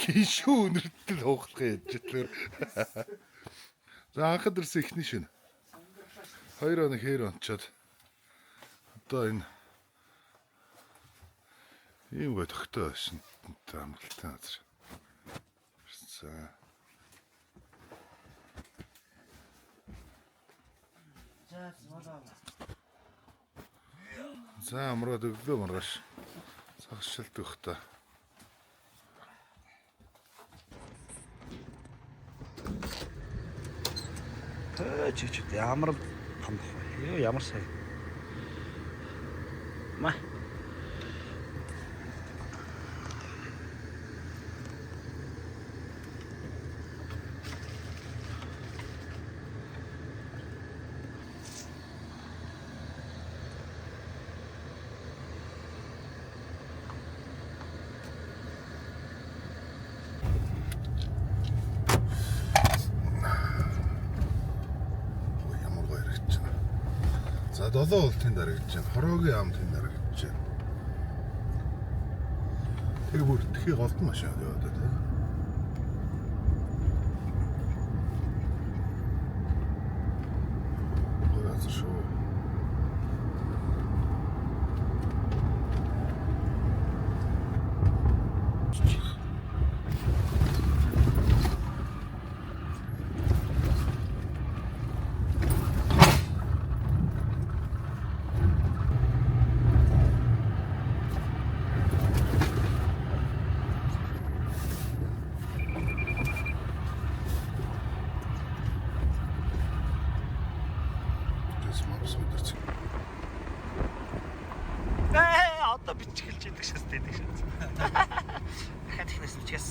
Хиншүү өнөртөл хоохлох яаж тэр. За анхад ирсэн ихний шин. 2 хоног хээр онцоод одоо энэ ийм гой тогтоо байсан амралтай газар. За амраад өглөө маргааш цагшилт өгөх та. Чичт ямар хандах вэ? Ямар сайн. Маа. За 7 ултын дарагдж байна. Хороогийн ам тэн дарагдж байна. Тэр бүр тхий голдон машин яваад байна. Газар шүү. Одоо бичгэлж идэх шээс дэдэг шээс. Дахиад ихнээс бичгээс.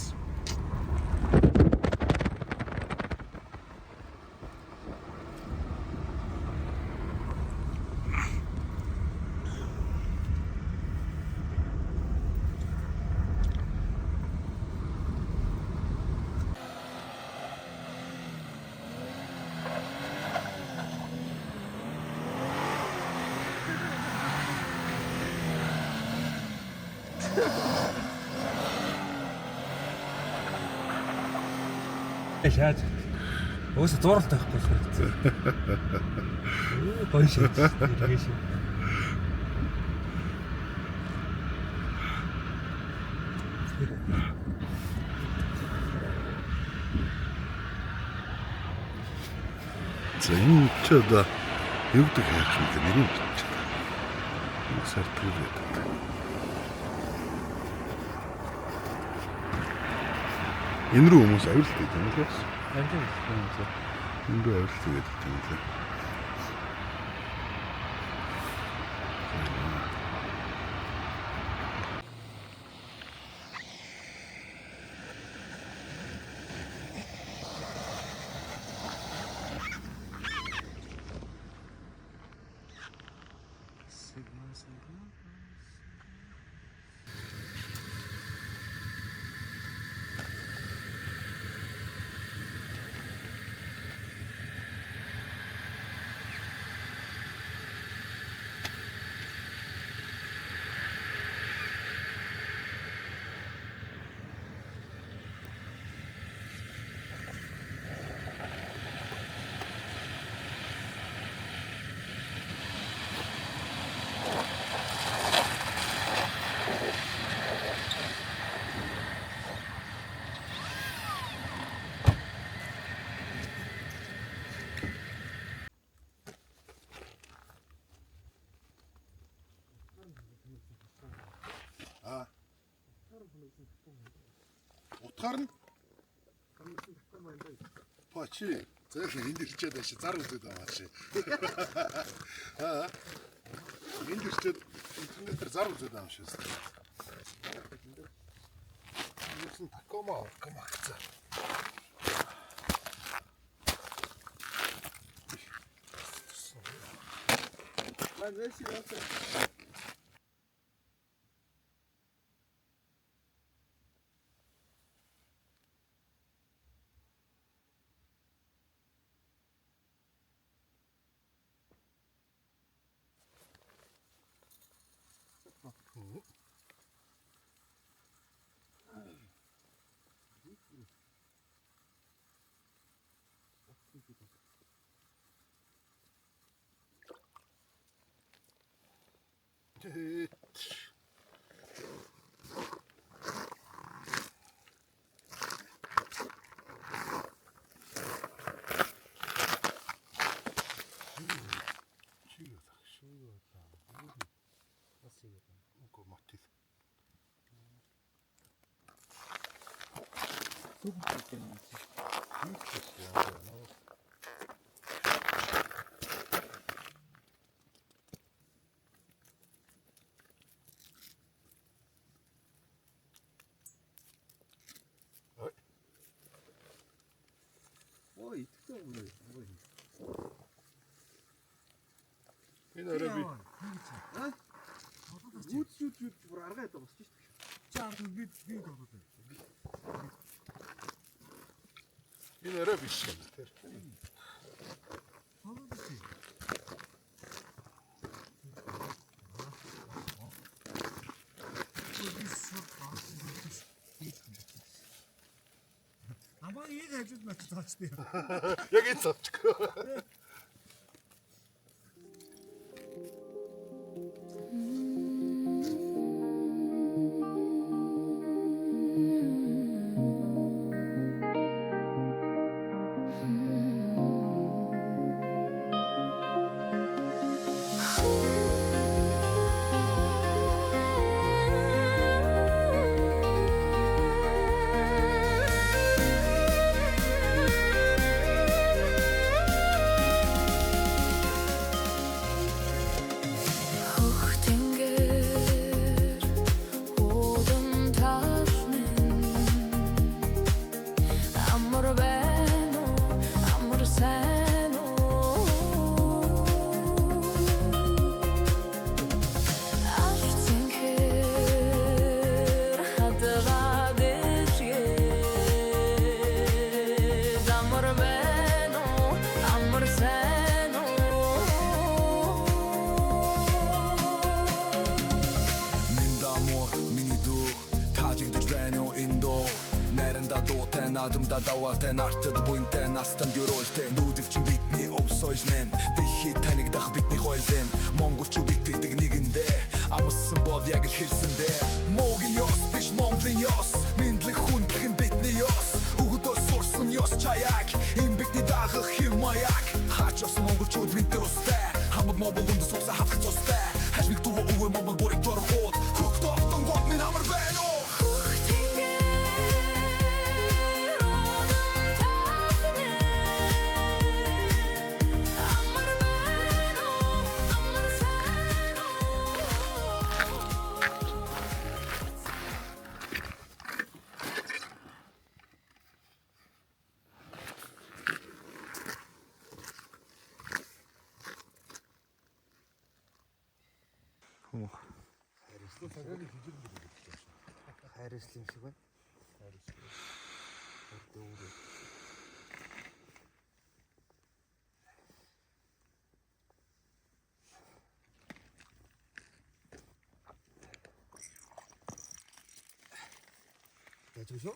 Шаад. Өөсө зуралт байхгүй шээ. Гоё шээ. Тэгээ шээ. За энэ ч одоо юу гэдэг хайх юм бэ? Нэрийг бичиж байна. Нэг сартгүй байдаг. Энэ рүү хүмүүс авилт гэдэг юм уу? Энэ рүү авилт гэдэг юм лээ. Утгаар нь Пачи зөөлөн энд ирчээд аши зар үзээд байгаа чи. Энд ирчээд интернетээр зар үзээд байгаа юм шиг. Юусэн Такома хэвчээ. Манайши яасан. Ой, итгэв үү? Энэ орой би Үт бүр аргаа ядаа босч шүү. Чаар би голоо. энэ орой биш юм тэр. Амаа яг ажил мach таачтай. Яг энэ цавчгүй. Надымда даваатай нартад буйнтай настан дөрөөлтэй нүүдэлчин бидний өвсөж нэм Дэлхий танигдах бидний хойлэн Монголч бидний нэгэндээ Амссан бол яг л хэлсэндээ Могийн ёс биш Монголын ёс Миндлэх хүндлэх нь бидний ёс Өгдөө сурсан ёс чаяг Им бидний дагах хэв маяг Хач ёс монголчууд бидний устай Хамаг мобол үндэс усаа хавах цустай Хашмиг тува увэ мобол борыг дөргууд Хөхт офтон гот минь амар байна уу Хайрлал юм шиг байна. Яж шүү.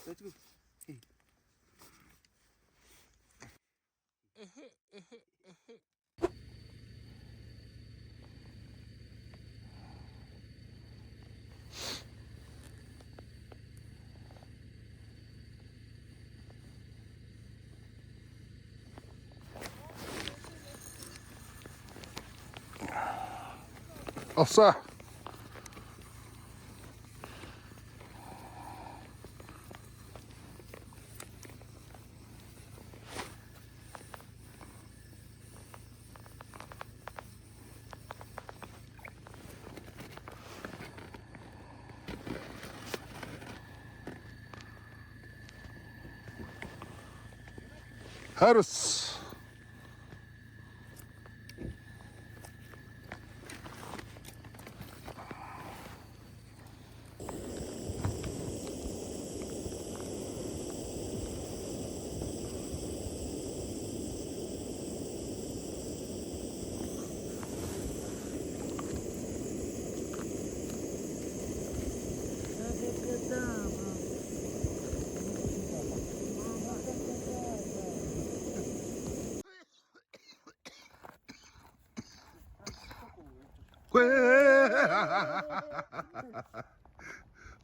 Яж. Алса. Harus.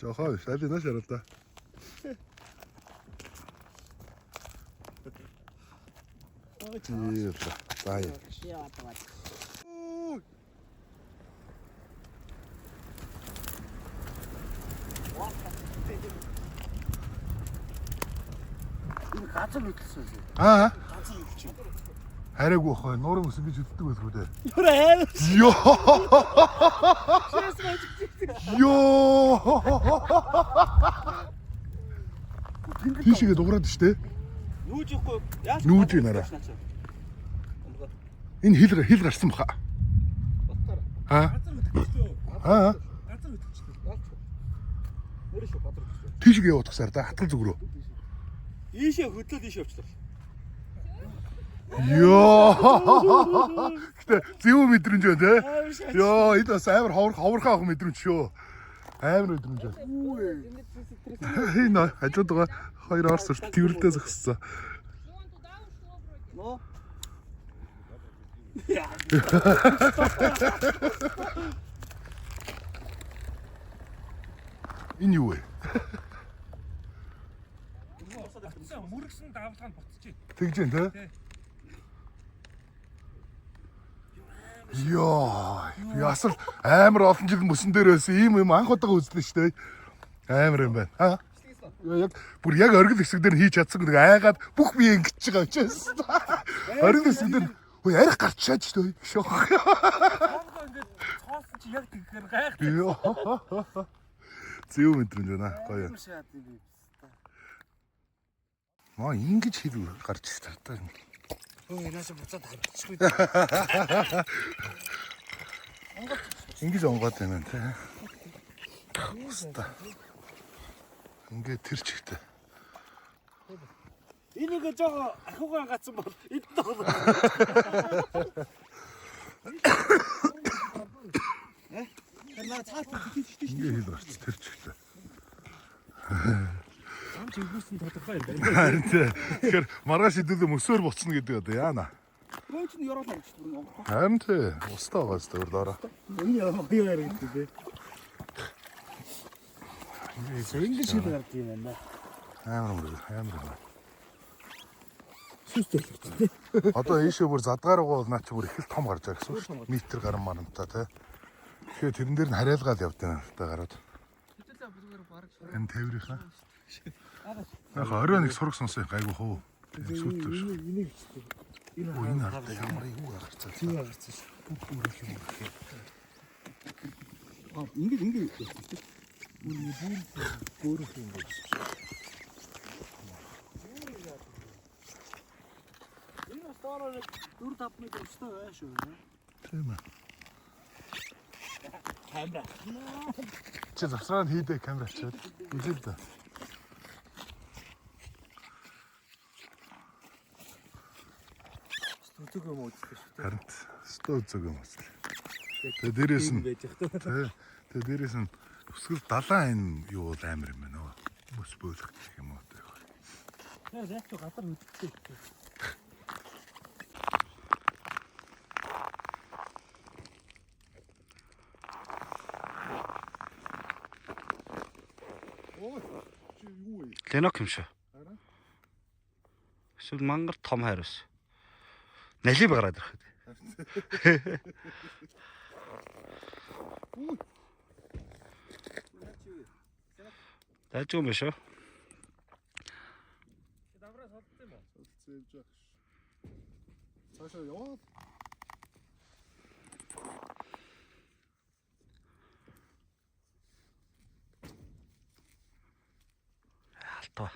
Жохоо шалина шаралта. Тий. Заяа. Энэ газар хөдлсөн шүү. Аа. Газар хөдлөж. Хараагүй хоо нуурын өсөн гэж хэлдэг байлгүй дээ. Юр аав. Ёо. Тийшээ дуурайд штэ. Нүүж ихгүй. Яаж Нүүж гинараа. Энэ хил гарсан баха. Аа. Аа. Газар хөдлөж. Нэрээ шүү газар хөдлөж. Тийшээ явах тасаар да хатгал зүг рүү. Ийшээ хөдлөөд ийшээ явчихлаа. Ёо. Гэтэ зөв мэдрэмж байна те. Ёо эд бас амар ховорхон авах мэдрэмж шүү. Амар мэдрэмж байна. Энэ хажууд байгаа хоёр орс тэрвэрлдээ зогссон. Ноо. Энэ юу вэ? Мөргсөн давлгаанд буцчих. Тэгж дээ те. Ёо, ясал амар олон жил мөсөн дээрээс ийм юм анх удаага үзлээ шүү дээ. Амар юм байна. Аа. Яг бүр яг оргил хэсэг дээр хийж чадсан нэг айгаад бүх бие ингэж байгаа учраас. Оргил хэсэг дээр ой арх гарч чаад шүү дээ. Шох. Ингээд цоосон чи яг тэгэхээр гайх. Ёо. Зөв мэдрэмж байна. Гоё. Маа ингэж хэл гарч тартаа. Өө нааша буцаад тавьчихгүй. Ингэж онгоод байна те. Уста. Ингээд тэр чигтэй. Энийг жоо ахуйгаа гацсан бол эдд бол. Наа цаатаа битчихтэй шүү. Ингээд хэл гарч тэр чигтэй. Ам чи хүүсэн тодорхой юм байна. Харин тэгэхээр маргааш идэвлэ мөсөөр буцна гэдэг одоо яана. Мөн ч ёроо тарч бүр. Харин тэ устаа байгаас тэр дараа. Энэ яа гэдэг бэ? Ингэж хэл гард юм байна. Амар амар. Сүстэй л үү. Одоо ийшээ бүр задгаар байгаа бол наа чи бүр их л том гарч байгаа гэсэн шүү дээ. Метр гарan маранта те. Тэгэхээр тэрэн дээр нь хараалгаад явдаг та гараад. Энэ тээврийнхаа. Яг орой нэг сураг сонсоо гайгүй хөө. Сүттэй шүү. Энийг ч Энэ хараа ямар юу гарцаа. тийм гарцсан шүү. Ингээд өөрөөх юм байна. Энэ стаараа 4-5 метр өстой байна шүү. Тийм ээ. Камера. Чи завсраад хийдэ камер ачаад. Үзэл дээ. Зүг юм уу гэдэг шүү. Харин стоо зүг юм уу. Тэгээ дээрээс нь тэгээ дээрээс нь өсгөл далайн энэ юу бол амар юм байна. Мөс бөөлөх гэх юм уу. Яг ч газар мэдчихтэй. Ленок юм шүү. Эсвэл мангар том хайр ус. Налив гараад ирэхэд. Таач юм шүү. Давраа солдсон юм уу? Зэвж яах. Цаашаа яваад. Алтаа.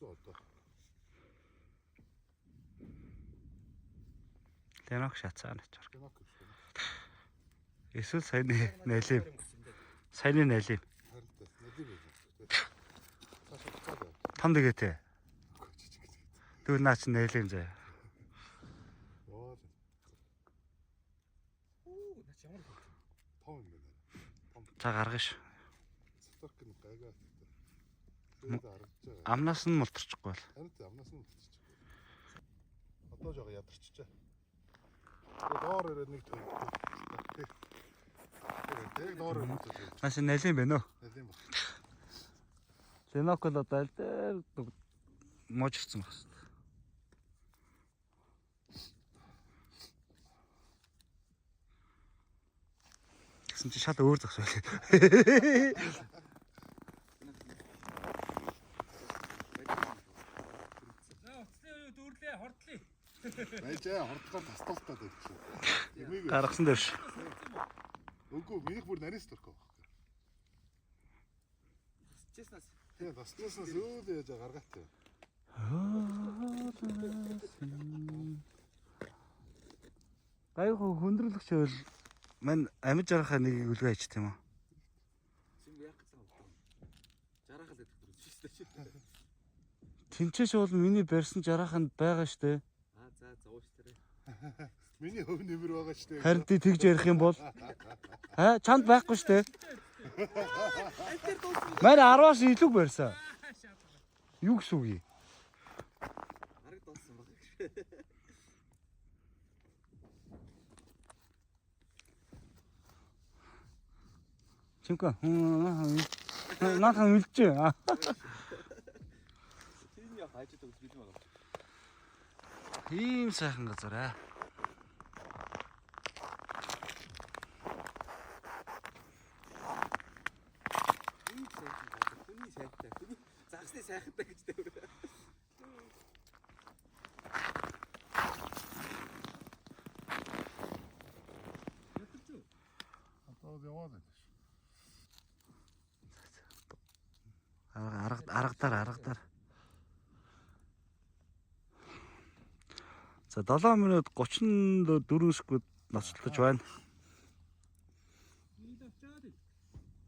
Одоо. Ленок шатсаа начар. Ленок юм шүү. Эсвэл саяны налив. Саяны налив. Харин налив байх. Цаашаа буцаад. Том дэгээтэй. Тэгвэл наа чи нэлээд заяа. Оо. Оо наач ямар Том юм байна. За гаргаж ш. Цэцэрк нь гайгаа. Тэгээд харагдаж байгаа. Амнаас нь мултарчихгүй бол. Харин амнаас нь болчихчих. Одоо жоо ядарчжээ. Тэгээд доор ирээд нэг төр. Тэгээд доор ирээд. Наа чи нэлээд байна уу? Нэлээд баг. Ленокол одоо аль дээр муужирсан байна. Гэсэн чи шал өөр зогс байлээ. За уцлаа юу дүүрлээ хордлоо. Найжаа хордгоор тасталтаа дээр чи. Эмээг Гаргасан дээр ш. үгүй минийх бүр нарийнс төрөх байх. Честнаас. Тэгээ таснаас өөд яаж гаргаатай. Гайхуу хөндрөлөгч бол мань амьд жарахаа нэг үлгээ ич тийм үү? Сим яах гэсэн юм. Жарахал гэдэг дөрөв шүү дээ. Тинчээш бол миний барьсан жараханд байгаа штэ. Аа за зовооч тэрэ. Миний хөв нэмэр байгаа ч тэгээ. Харин тий тэгж ярих юм бол чанд байхгүй штэ. Мань 10-аас илүү барьсан. Юу гэсэн үг юм? Арга донсон баг гэж. Чимка. Наахан үлжээ. Тийм яа хайж байгаа гэж байна. Ийм сайхан газар аа. Хүний сайтай. Хүний загсны сайхантай гэж дээр. Одоо яваад байна. Аргадаар. За 7 минут 34 секунд ноцлож байна.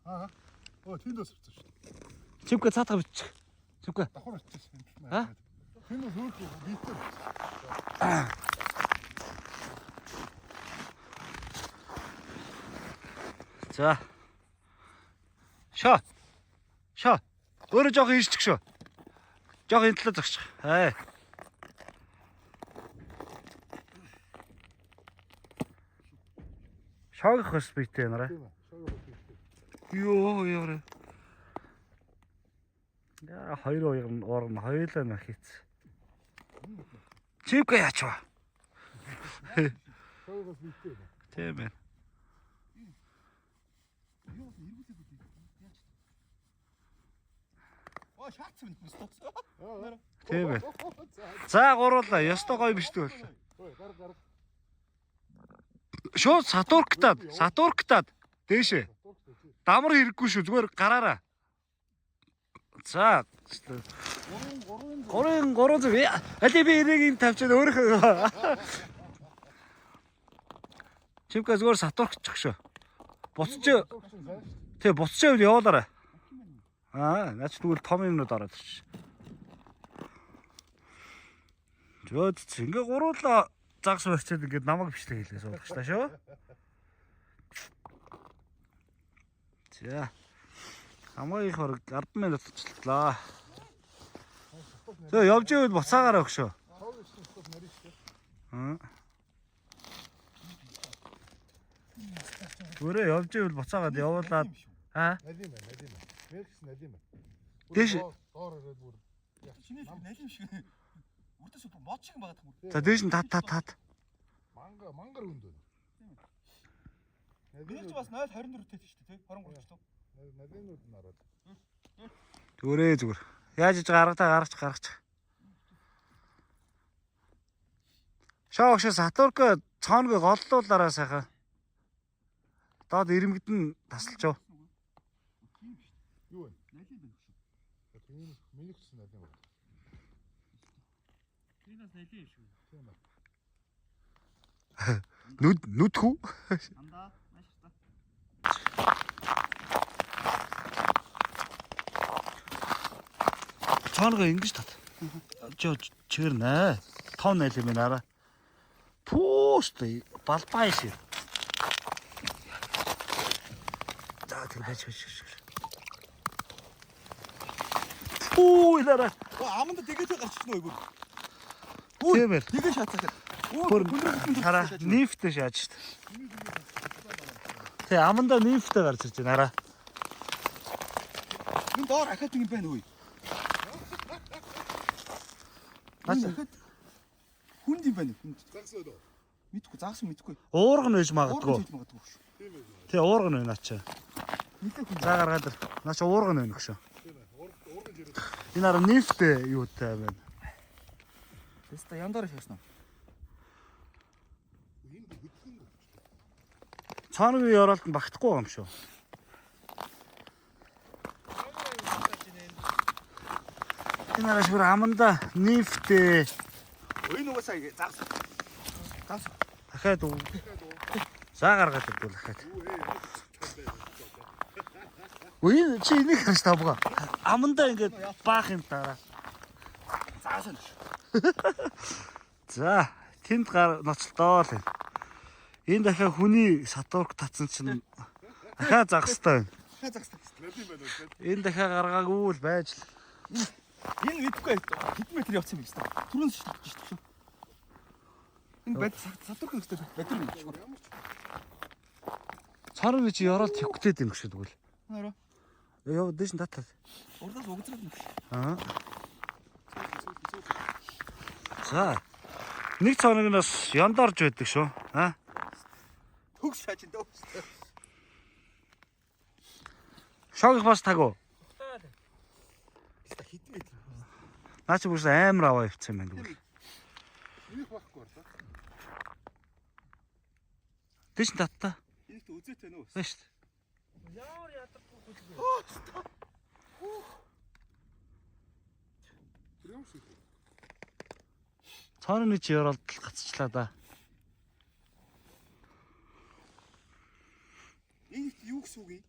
Аа. Оо тэндээс авчих шүү. Чимка цаатга бичих. Чимка. Давхар авчихсан юм Аа? байна. Тэндээс хөөх битээ. За. Шоо. Өөрөө жоох ирчих шүү. Жоох энэ талаа зогсчих. Аа. Шоог хос битээ нараа. Тийм ээ. Шоог битээ. Йоо яарэ. Яа хоёр орн хоёулаа махиц. Чимка яач вэ? Шоог битээ. Тийм ээ. Оо шаацсан юм стокс. Тийм ээ. За гуруулаа. Ёстой гоё биш үү? Ой, гар. Шууд сатурктаад дээшээ. Дамар хэрэггүй шүү. Зүгээр гараараа. За. 3 зүг. Али би энийг тавьчаад өөрөө. Чимка зүгээр сатуркчих шүү. Буцчих. Тэг буцчихвал явуулаарай. Аа, наач тэгвэл том юмнууд ороод ирчих. Жод ингээ гуруулаа загс барьчаад ингээд намайг бичлэг хийлгээс болох ш та шүү. За. Хамгийн их бараг 10 минут болчихлоо. За явж ивэл буцаагаараа өгшөө. Өөрөө явж ивэл буцаагаад явуулаад Налим. Мэрхс налим. Дээш. Доор ирээд бүр. Чиний налим шиг. Үрдээс мод шиг байгаа юм. За дээш нь тат. Мангар өндөө. Миний ч бас 0.24 тэт шүү дээ, 23 ч тоо. Налимнууд нь ороод. Зүгээр. Яаж иж гаргачих. Шоогш сатурк цооныг голлуулаараа сайхан. Доод ирмэгдэн тасалж яв. Юу вэ? Налим байна шүү. Миний ч налим байна. Тэрнээс налим шүү. Тийм ба. Нүдхүү. Андаа, мааштай. Цооныг ингэж тат. Жоо чигэрнэ. Тон нэл юм нара. Пүүст балбай шир. За тэр байж. Пүү нара. Аманда тэгээд гарч ирсэн үү? Тиймэр. Тэгээ шатсаа. Бүр хараа нефтэ шааж штт. Тэ аманда нефтэ гарч ирж байна хараа. Энэ доор ахаад юм байна уу? Ахаад хүнд юм байна. Загсаад уу. Мэдгүй загсан мэдгүй. Уурга нь байж магадгүй. Магадгүй шүү. Тэ уурга нь байна ачаа. Нилээ хүн. За гаргаад ир. Наач уурга нь байна гэж. Энэ хараа нефтэ юутай байна. Тэста яндаар шаасан уу? Цаангийн ёроолд нь багтахгүй юм шүү. Энэ хараа шүр аманда нефтэ. Ой нүгасаа загсан. Загсан. Дахиад уу. За гаргаад ирдүүл дахиад. Үгүй чи энийг харж тавга. Аманда ингээд баах юм таараа. Загсан. За тэнд гар ноцолдоо л. Энэ дахиад хүний сатурк татсан чинь дахиад загстай байна. Хаа загсан. Энэ дахиад гаргаагүй л байж л. Энэ мэдгүй хэдэн метр явсан юм бэ? Түрүүн шилжиж шүү. Энэ бод сатурк өстэй бадрын юм шүү. Царны чи ёроол төвгтээд юм шиг тэгвэл. Нэрөө. Яа дэш татаад. Урдаас угцраад юм шүү. Аа. За. Нэг цоногноос яндорж байдаг шүү. Аа. Төгс шааж энэ төгс. Шог бас тагуу. Хэдэн метр? Наа чи бүрс амар аваа явцсан юм байна тэгвэл. Их байхгүй болоо. Дэш татта. Энийг үзээтэй нөө. Байна шүү. Ямар ядахгүй хөлгүй. Цааны чи ёроолд гацчлаа да. Энэ юу гэсэн үг юм?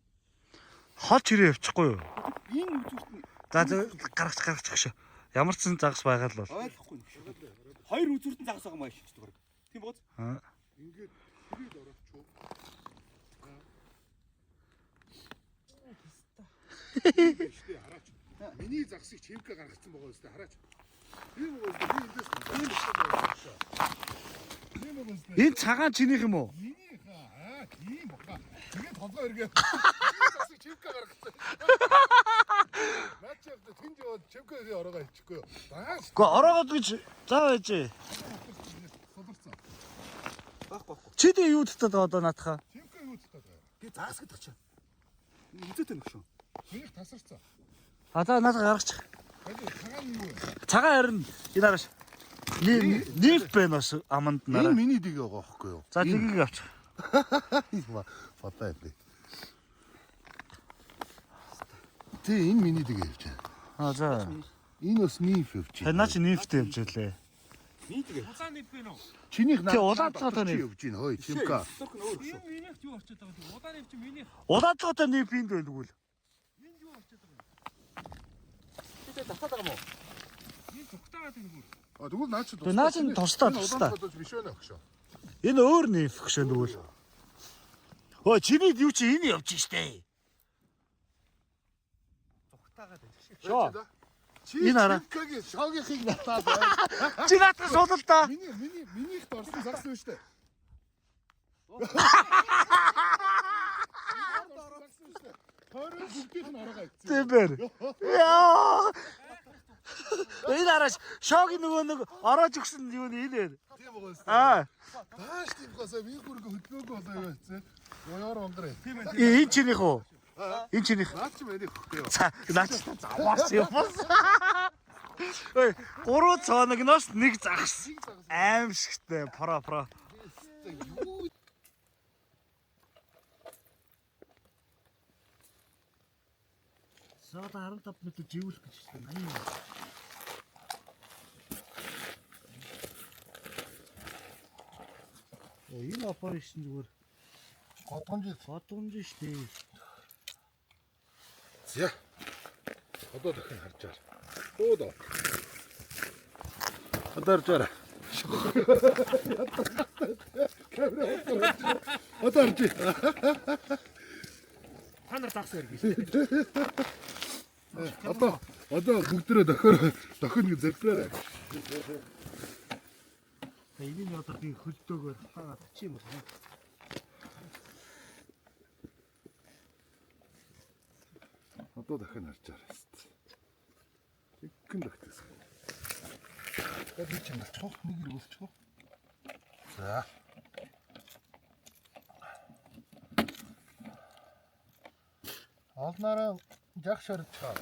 Хол чирээ явчихгүй юу? Энэ үзүүрт нь За гаргачих шүү. Ямар ч сан загас байгаа л бол. ойлгохгүй юм шүү. Хоёр үзүүрт нь загас байгаа маяг шүү дээ. Тийм бооз. Аа. Ингээд хэрэг орохчоо. Штэ хараач. Миний загсыг чимхэ гаргацсан байгаа үстэй хараач. Тийм үү? Би эндээс тийм үү? Энэ цагаан чинийх юм уу? Миний хаа тийм баха. Тэгээд толгой эргээ. Загсыг чимхэ гаргацсан. Наач явд тэнд яваад чимхэ ороогоо хийчихгүй юу? Баас Гэхдээ ороогод гэж заа байж. содорцсон. Байхгүй. Чи дэ юу татаад байгаа одоо наатаха? Чимхэ юу татаад байна? Би загас гэдэг чинь. Үзээтэй нөх шүү. Миний тасарцсан. А за наатаха гаргачих. Хади цагаан юу вэ? Цагаан харин энэ араш. Нефт байна бас аманд нараа. Энэ миний дэг байгаа байхгүй юу? За тгийг авчих. Фатай би. Тэ энэ миний дэг явж байна. А за. Энэ бас ниф явж байна. Танаа чи нефт явж байлээ. Нэг тэгээ. Улаан нэв бэ нөө. Чинийх Тэ улаанцгаатай ниф явж байна. Хөөе чимка. Сатурк нь өөр шүү. Энэ минийхт юу орчод байгаа тийм улаан нэв чи минийх. Улаанцгаатай нефт энд байна тэгвэл. Энд юу орчод байгаа Тэгээд татаад байгаа мó. юм? Энэ тугтаагаад байна гүр. А тэгвэл наач Тэ наач нь тусдаа. биш байна гэж. Энэ өөр нефт гэж тэгвэл. Өө чиний юу чи энэ явж штэ. Тугтаагаад байна шүү. Шоо. Чи Энэ хараа. чимкагийн шогийнхыг натаад байна. Чи наатах суулал та. Минийх дорсон загс байна штэ. Хорон бүгдийнх нь ороогоо ицсэн. Тэмбэр. Яа. Энэ араш шогийн нөгөө нэг ороож өгсөн юу нэ энэ. Тийм байгаа юм. Аа. Тааш тийм гасаа би бүрг хөдлөөгүй болоо юу гэсэн. Яар онгорээ. Энэ чинийх үү? Энэ чинийх. Наач ч мэнийг хөхгүй юу. Наач заваас юм. Ой, 3 цоногноос нэг загас. Аимшигтэй про. Саад 15 минут живүүлэх гэж байна. Энэ операшн зүгээр годомж штэ. За. Одоо дахин харж байгаа. Өөдөө. Одоо оржоо. Одоо орж. Та нар загсаар гэж. Одоо бүгдээрээ дохино гэж зэрлээ. Энийг одоо би хөлдөөгөр хаагаад чи юм байна. Одоо дахин харжаарай. Игэн дахтас. Бид ч юм болчих. Нэг хэрэг болчих. За. Олнараа жах шорчоо.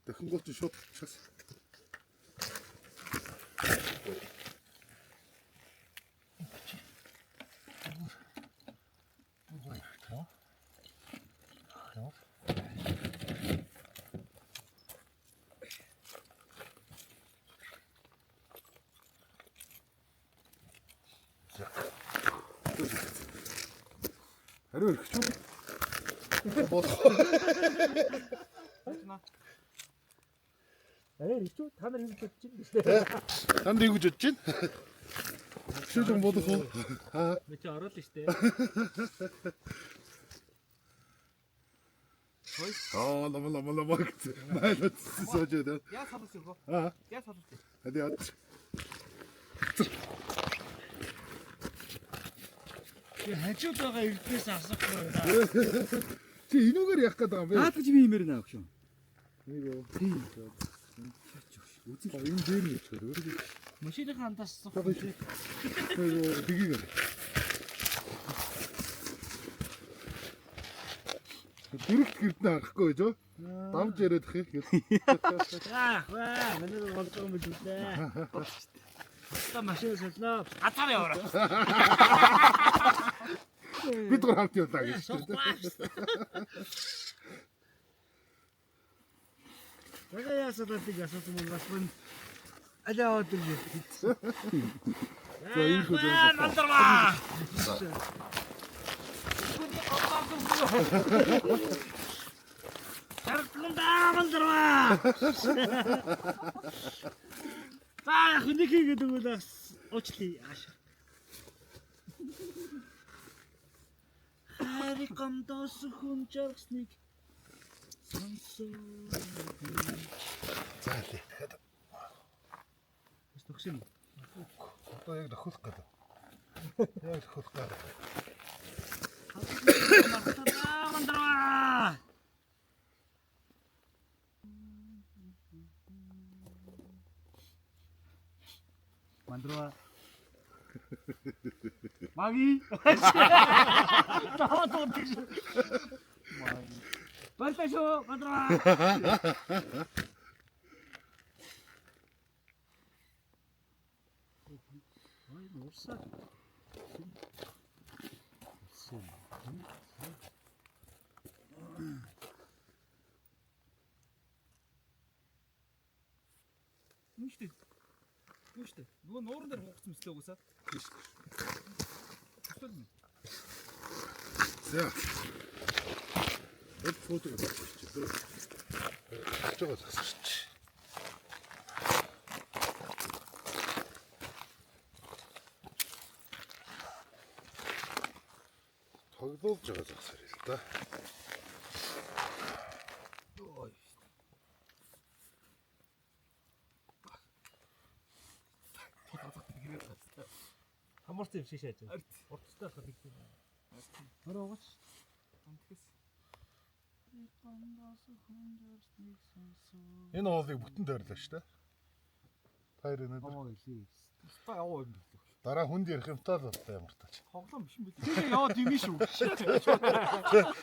Дахин голч шууд чаас. Ариу ирэх ч юм. Болох. Ирчүү та нар хийж бодож байна шүү. Танд юу гэж бодож байна? Шилэн болох уу? Би чи орол штэ. Лама гэж. Майлаа соожоо. Яа салуулж өгөө. Яа салуулж. Хadi яд. Би хажууд байгаа эрднээс асах байна. Чи энүүгээр явах гэдэг юм бэ? Наад гэж би юмэр наа өгшөө. Тийм. Үзэл энэ дээр нь ичгээр өөрөө. Машины хандаас асах. Бигийг. Дөрөвт гэрднээ харахгүй гэж юу? Давж яриад их юм. Ваа, манай голдоо юм билээ. Та машин солноо. Гацаар яваарай. Бид гур хамт явлаа гэж. Яга ясаад тийг асуусан юм бас бэн алаа өдөр хийсэн. За энэ хөө мандарма. Тархланда мандарма. За хүнийг хийгээд өгвөл бас уучлаа ааш. Харикомдос хүн чарсныг сонсоо. За лээ. Төгсөн. Одоо яг дохих гэдэг. Яг дохих гэдэг. Мандарма. Мандрова. Маги. Таа тоо тийш. Маги. Балташо мандрова. Ой, нурсаа. Нүштэй. Нүштэй. Нөгөө нууран дээр хугацсан мэтлээ угсаа. За. Эд фото гэж. Чого засч. Тоглож байгаа засаар л да. Хамарсан юм шиг шааж байна. Уртстай хад их юм. Орооч. Амтгэс. Энэ хоолыг бүтэн тойрлоо шүү дээ. Тайр өнөдөр. Хамаа илээ. Та яваа юм билээ. Дараа хүнд ярих юмтай л болтой ямар тач. Хоглон биш юм билээ. Тэгээ яваад юм шүү.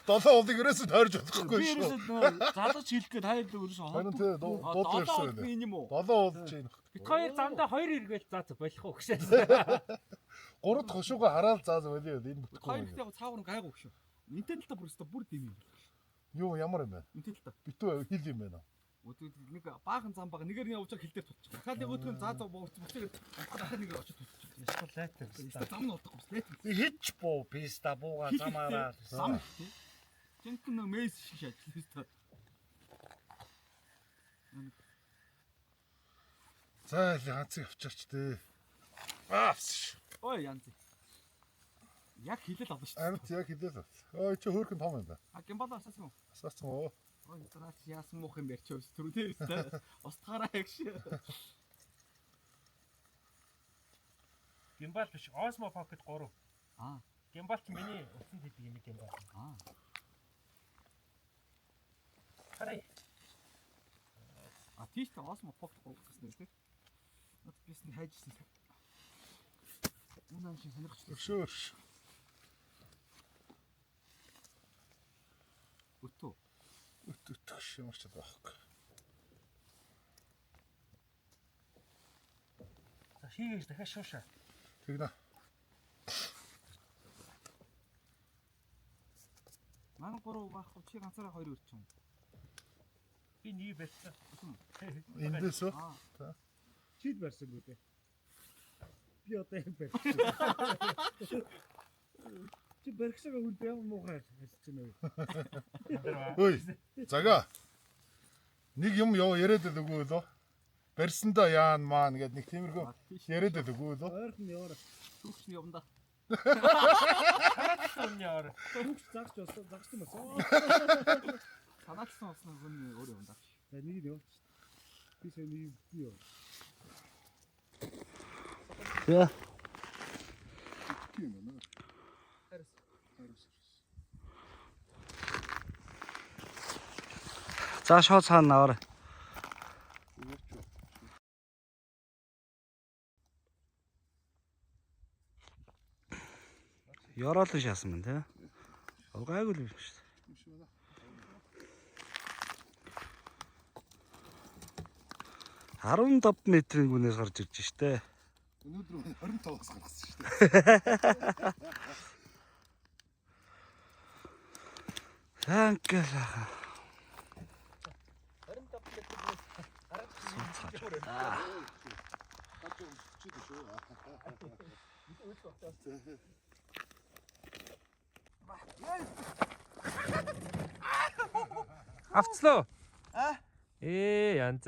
7 хоолыг ерөөсөө тойрж болохгүй Би шүү. ерөөсөө залгаж хэлэх гээд хайр ерөөсөө Харин тэ дууд ярьсан Би байна. юм уу? 7 хоол чинь. Бид хоёр замдаа 2 эргээл заа болох уу гэсэн. 3 дахь хошуугаа хараад зааз болио энэ бүтэхгүй. Хоёр ихтэй цаагаар гайгүй өгшөө. Интэл та бүр өстө бүр дэм юм. Юу ямар юм бэ? Интэл та. Битүү хил юм байна. Өдөрт нэг баахан зам бага нэгээр нь явж байгаа хил дээр тулчих. Цаалын өдгөн заа заа буцаж дахиад нэг очиж тулчих. Лайтер. Зам нь удахгүй лайт. Хич буу писта бууга замаараа. Зам. Жинхэнэ нөө месс шиг ажиллаж байна. За янцыг авчирч дээ. Ой янз. Яг хилэл авсан шүү дээ. Амьд яг хэлээ л. Ой чи хөөрхөн том юм байна. А гимбал асаасан уу? Асаасан уу? Ой траач яасан муух юм ярьч өс түр дээ өстэй. Устгаараа ягш. Гимбал биш, Osmo Pocket 3. Аа. Гимбал ч миний утсан гэдэг юм гимбал. Аа. Хараа. А тийш та Osmo Pocket 3 гэсэн үү? Нот бис нь хайжсэн. Унаа шиг сонирхчлаа. Өшөөш. Өтөө. Өтөш юм ч байхгүй. За хийгээж дахиад шууша. Тэгнэ. Маань 3 баах чи ганцаараа 2 өрч юм. Би нэг барьсан. Эндээс үү? Аа. Чид барьсан үү те. Би одоо юм барьсан. Чи барьсага үл бям муухай хэлж байна уу? Ой. Зага. Нэг юм яриад өгөө лөө. Барьсандаа яан маан гэд нэг тиймэрхүү яриад өгөө лөө. Ойрхон яваа. Түүхний юмда. Үнэ яар. Бүгд загч болсон, загсан байсан. Санаачсан уснаа хүн өөр юмда. За нэг нь яваач. Би сая нэг юу. Яа. Тийм ээ. За шууд цаана наваар. Ярал л шаасан мэн те. Гайгүй л юм шүү дээ. Харин 15 метрийн гүнээс гарч ирж штэ. Өнөөдөр 25-аас гаргасан шүү дээ. Танкалаа. Авцлоо. Янз.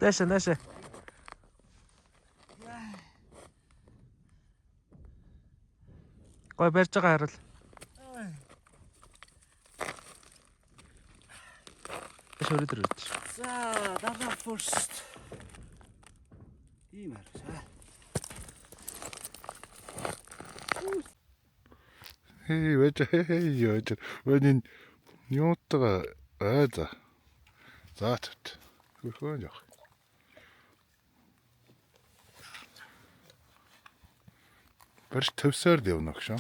Дэшэ. Гой барьж байгаа харил. Шөрөдөр үү. За, дараа first. Ийм хараа. Хей вэж. Өнин ньютага айда. Заат. Хөрхөн яах. Барьж төвсөр дэвнэ гэж.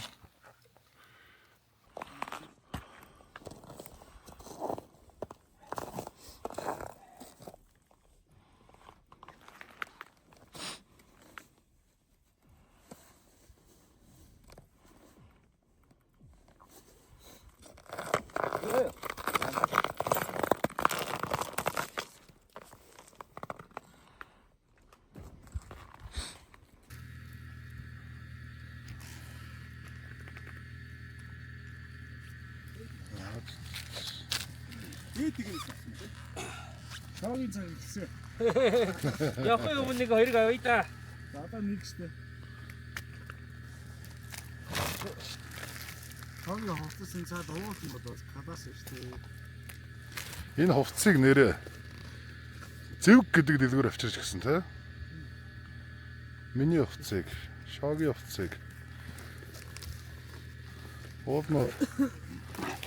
Шоогийн цаг хэлсэн. Явах юм нэг хоёрыг авъя да. За одоо нэг штэ. Шоогийн хувцсан цаад уусан бодож кадаас штэ. Энэ хувцсыг нэрээ зэвг гэдэг дэлгүүр авчирч гисэн те. Миний хувцсыг, шоогийн хувцсыг. Оодно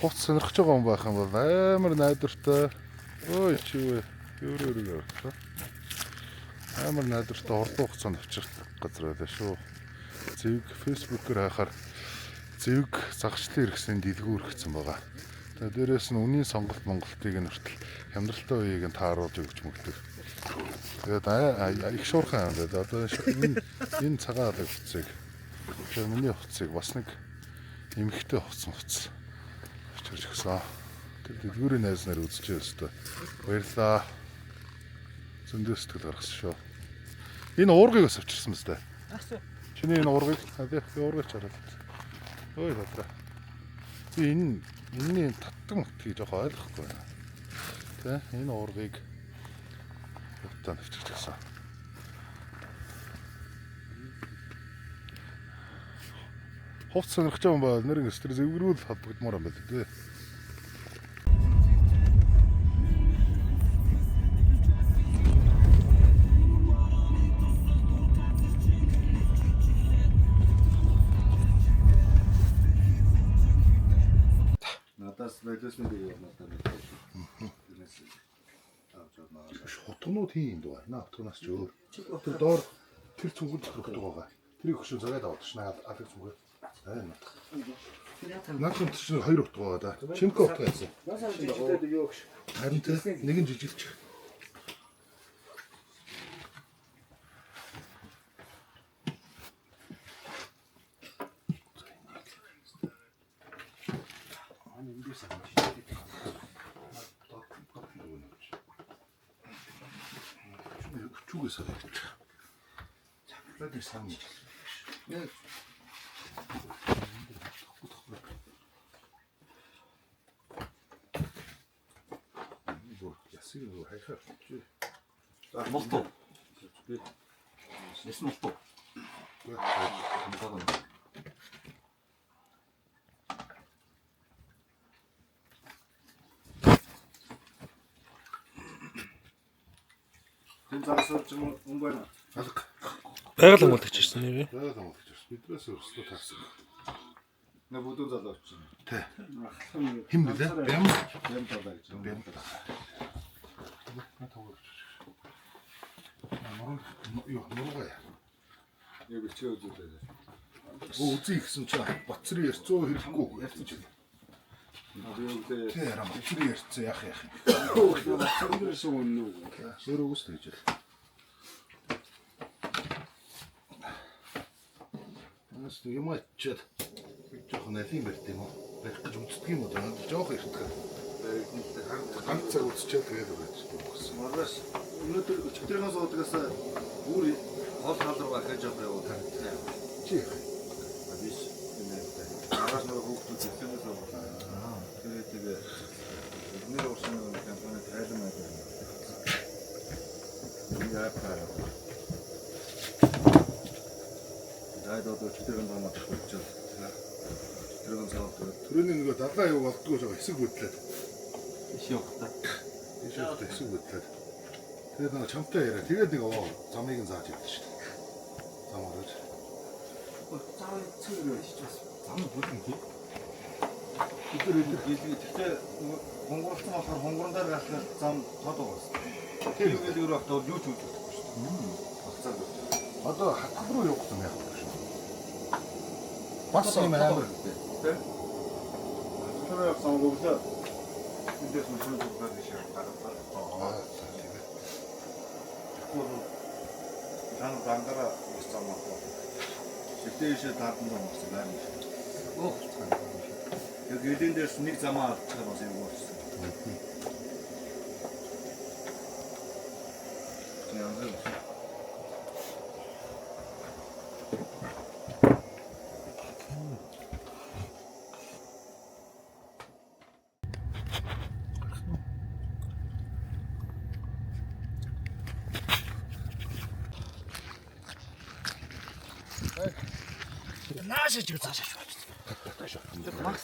хувц сонирхож байгаа юм байх юм бол амар найдвартай. Ой чи юу юу. Амар найдвартай ордуу хугацаанд авчирдаг газар байлаа шүү. Зэвг фэйсбүүкээр хайхаар зэвг загшлын хэрэгслийн дэлгүүр гэсэн байгаа. Тэгээ дээрээс нь үнийн сонголт Монголтыг нь хүртэл хямдралтай үеийг нь тааруулж өгч мөгдөг. Тэгээд их шуурхан юм байна. Одоо энэ цагаан алга хувцсыг тэгээ миний хувцсыг бас нэг эмхтэй хувцс авчирч өгсөн. Тэр дэлгүүрийн найз нар үзэж байна. Баярлалаа. Зөндөө сэтгэл гаргасан шүү. Энэ уургыг бас авчирсан мэт. Чиний энэ уургыг уургыг чараад. Ой татраа. Энэний татдаг мэтгийг жоохон ойлгохгүй байна. Тэ энэ уургыг тавтан авчирч өгсөн. Хувц сонирхож байгаа юм байна. Нэр ингэс тэр зэвгрүүл холбогдмоор юм байна тий. Надаас байлсмыг надад мэдээ. Шотнууд хийн дөө. Наавтгнаас ч өөр. Тэр доор тэр цүнхэл зохирогддог байгаа. Тэрийг хөшөө загаад аваад шнаа алга цүнхэл. Наадхан чинь хоёр утга байгаа да. Чимко утга байсан. Харин нэг нь жижигч. Чугээс авчих. Чамлаад ирсэн юм. Яг ясыг хайхаа. Молтоо. Нэс молтоо. Зарсуулж юм байна. Алга. Байгаль хамгаалагч ирсэн нэрээ. Байгаль хамгаалагч. Бидрээс өрсөлдөө таарсан. На бүдүүн залууч. Тэ. Хим блэ? Бям талаа гэж. бям талаа. Нургай. Яг чи үзүүлээ. Үзье гэсэн чинь Батцрын 100 хэрэггүй ярьсан чинь. Тэ арам Батцрын ярьсан яах юм. Батцрын үнэн үү? Өөрөө үстэй гэж. Нас юм ачаад жоохон алим барьт юм уу? Барих гэж үздэг юм уу? Жоохон ирдэг. Ганц цаг үзчихээ тэгээд өгөөч. Маргаш өнөөдөр өчигдөрөөс суудагаас бүр хол халуур гахаж яваа тань. Чи Абиш энэ маргаш нэг хүүхдүүд зэвсэнээс аваа. Тэгээ нэр уушны компани тайлбар хийдэг. Яапаа. Дайд одоо өчигдөрөөс хамаач болчиход. Өчигдөрөөс сауд. түрүүний нөгөө далаа юу болдгоо жоо хэсэг хөдлөөд. Иш явахта. Ишүүхтэй хэсэг хөдлөөд. Тэгээд нөгөө чамтай яриа. Тэгээд нэг замыг нь зааж явдаг шүү дээ. Зам орож. Цаа цэвэр шиж бас зам бүлэн тий. Гэхдээ хонгорлцсон болохоор хонгорндаар гарахаар зам тод байгаа. Тэр үгээр юу авто юу ч үзүүлдэг шүү дээ. Багцаад. Одоо хатгал руу явах юм яах вэ? Бас юм амар. Тэ? Тэр явсан өглөө. Эндээс мөн зүгээр биш гараад. Тань бандара устсан маа. Сэтгэшээ таатан зам байна. Оо. Яг эдэн дээрс нэг замаа авчихсан бас юм болсон. Яа. Наашаа ч цаашаа шүү. Макс.